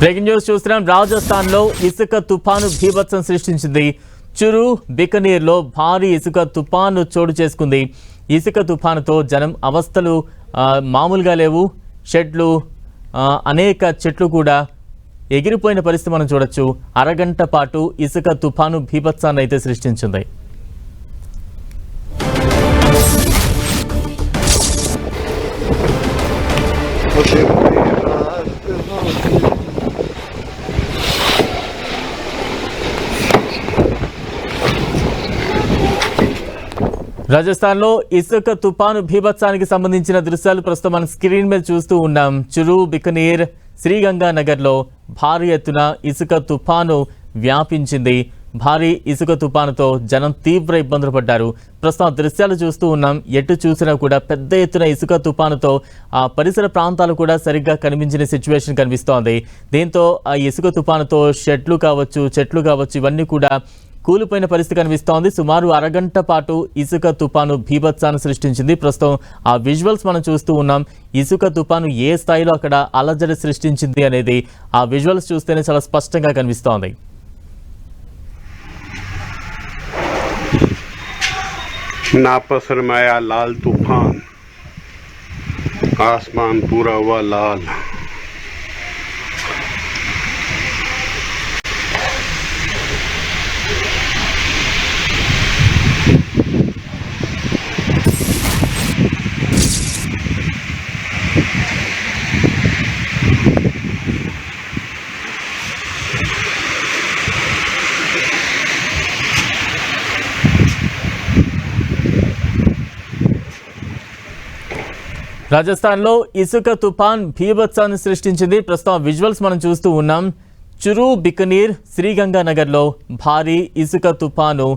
Breaking news చూస్తున్నాం. రాజస్థాన్ లో ఇసుక తుఫాను బీభత్సం సృష్టించింది. చురు బికనీర్ లో భారీ ఇసుక తుఫాను చోటు చేసుకుంది. ఇసుక తుఫానుతో జనం అవస్థలు మామూలుగా లేవు. షెడ్లు అనేక చెట్లు కూడా ఎగిరిపోయిన పరిస్థితి మనం చూడొచ్చు. అరగంట పాటు ఇసుక తుఫాను బీభత్సాన్ని అయితే సృష్టించింది. రాజస్థాన్లో ఇసుక తుఫాను బీభత్సానికి సంబంధించిన దృశ్యాలు ప్రస్తుతం మనం స్క్రీన్ మీద చూస్తూ ఉన్నాం. చురు బికనీర్ శ్రీగంగానగర్లో భారీ ఎత్తున ఇసుక తుఫాను వ్యాపించింది. భారీ ఇసుక తుఫానుతో జనం తీవ్ర ఇబ్బందులు పడ్డారు. ప్రస్తుతం దృశ్యాలు చూస్తూ ఉన్నాం. ఎటు చూసినా కూడా పెద్ద ఎత్తున ఇసుక తుఫానుతో ఆ పరిసర ప్రాంతాలు కూడా సరిగ్గా కనిపించిన సిచ్యువేషన్ కనిపిస్తోంది. దీంతో ఆ ఇసుక తుఫానుతో షెడ్లు కావచ్చు, చెట్లు కావచ్చు, ఇవన్నీ కూడా కూలిపోయిన పరిస్థితి కనిపిస్తోంది. సుమారు అరగంట పాటు ఇసుక తుఫాను బీభత్సాన్ని సృష్టించింది. ప్రస్తుతం ఆ విజువల్స్ మనం చూస్తూ ఉన్నాం. ఇసుక తుఫాను ఏ స్థాయిలో అక్కడ అలజడి సృష్టించింది అనేది ఆ విజువల్స్ చూస్తేనే చాలా స్పష్టంగా కనిపిస్తోంది. नापसर में आया लाल तूफान, आसमान पूरा हुआ लाल। రాజస్థాన్లో ఇసుక తుఫాన్ బీభత్సాన్ని సృష్టించింది. ప్రస్తుతం విజువల్స్ మనం చూస్తూ ఉన్నాం. చురు బికనీర్ శ్రీగంగానగర్లో భారీ ఇసుక తుఫాను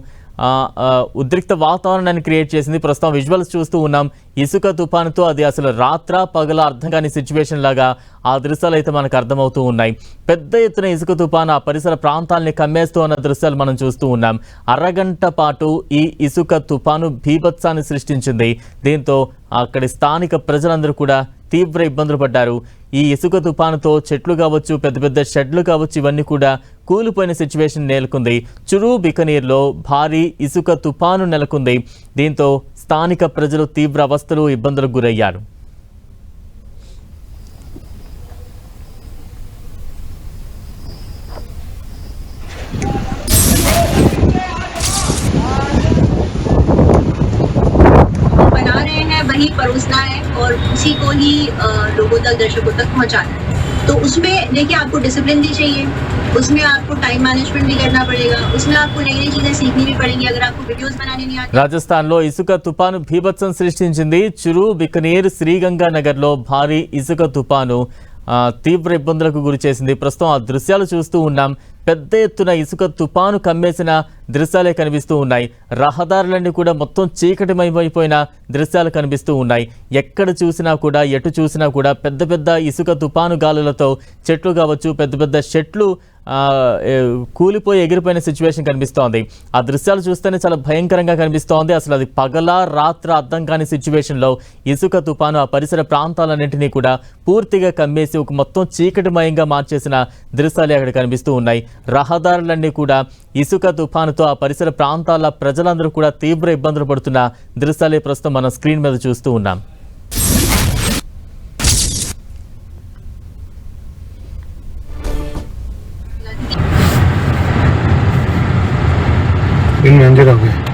ఉద్రిక్త వాతావరణాన్ని క్రియేట్ చేసింది. ప్రస్తుతం విజువల్స్ చూస్తూ ఉన్నాం. ఇసుక తుఫానుతో అది అసలు రాత్ర పగల అర్థం కాని సిచ్యువేషన్ లాగా ఆ దృశ్యాలు అయితే మనకు అర్థమవుతూ ఉన్నాయి. పెద్ద ఎత్తున ఇసుక తుఫాను ఆ పరిసర ప్రాంతాలని కమ్మేస్తూ ఉన్న దృశ్యాలు మనం చూస్తూ ఉన్నాం. అరగంట పాటు ఈ ఇసుక తుఫాను బీభత్సాన్ని సృష్టించింది. దీంతో అక్కడి స్థానిక ప్రజలందరూ కూడా తీవ్ర ఇబ్బందులు పడ్డారు. ఈ ఇసుక తుఫానుతో చెట్లు కావచ్చు, పెద్ద పెద్ద షెడ్లు కావచ్చు, ఇవన్నీ కూడా కూలిపోయిన సిచ్యువేషన్ నెలకొంది. చురు బికనీర్లో భారీ ఇసుక తుఫాను నెలకొంది. దీంతో స్థానిక ప్రజలు తీవ్ర అవస్థలు, ఇబ్బందులకు గురయ్యారు. वही परोसना है और उसी को ही लोगों तक, दर्शकों तक पहुंचाना है. तो उसमें देखिए आपको डिसिप्लिन भी चाहिए, उसमें आपको टाइम मैनेजमेंट भी करना पड़ेगा, उसमें आपको नई नई चीजें सीखनी भी पड़ेंगी. अगर आपको वीडियोस बनाने नहीं आते. రాజస్థాన్లో ఇసుక తుఫాను బీభత్సం సృష్టించింది. చురు బికనీర్ శ్రీగంగానగర్లో భారీ ఇసుక తుఫాను తీవ్ర ఇబ్బందులకు గురి చేసింది. ప్రస్తుతం ఆ దృశ్యాలు చూస్తూ ఉన్నాం. పెద్ద ఎత్తున ఇసుక తుఫాను కమ్మేసిన దృశ్యాలే కనిపిస్తూ ఉన్నాయి. రహదారులన్నీ కూడా మొత్తం చీకటిమయమైపోయిన దృశ్యాలు కనిపిస్తూ ఉన్నాయి. ఎక్కడ చూసినా కూడా, ఎటు చూసినా కూడా పెద్ద పెద్ద ఇసుక తుఫాను గాలులతో చెట్లు కావచ్చు, పెద్ద పెద్ద షెట్లు కూలిపోయి ఎగిరిపోయిన సిచ్యువేషన్ కనిపిస్తోంది. ఆ దృశ్యాలు చూస్తేనే చాలా భయంకరంగా కనిపిస్తోంది. అసలు అది పగల రాత్ర అర్థం కాని సిచ్యువేషన్లో ఇసుక తుఫాను ఆ పరిసర ప్రాంతాలన్నింటినీ కూడా పూర్తిగా కమ్మేసి ఒక మొత్తం చీకటిమయంగా మార్చేసిన దృశ్యాలే అక్కడ కనిపిస్తూ ఉన్నాయి. రహదారులన్నీ కూడా ఇసుక తుఫానుతో ఆ పరిసర ప్రాంతాల ప్రజలందరూ కూడా తీవ్ర ఇబ్బందులు పడుతున్న దృశ్యాలే ప్రస్తుతం మనం స్క్రీన్ మీద చూస్తూ ఉన్నాం. इन मंदिर हो गए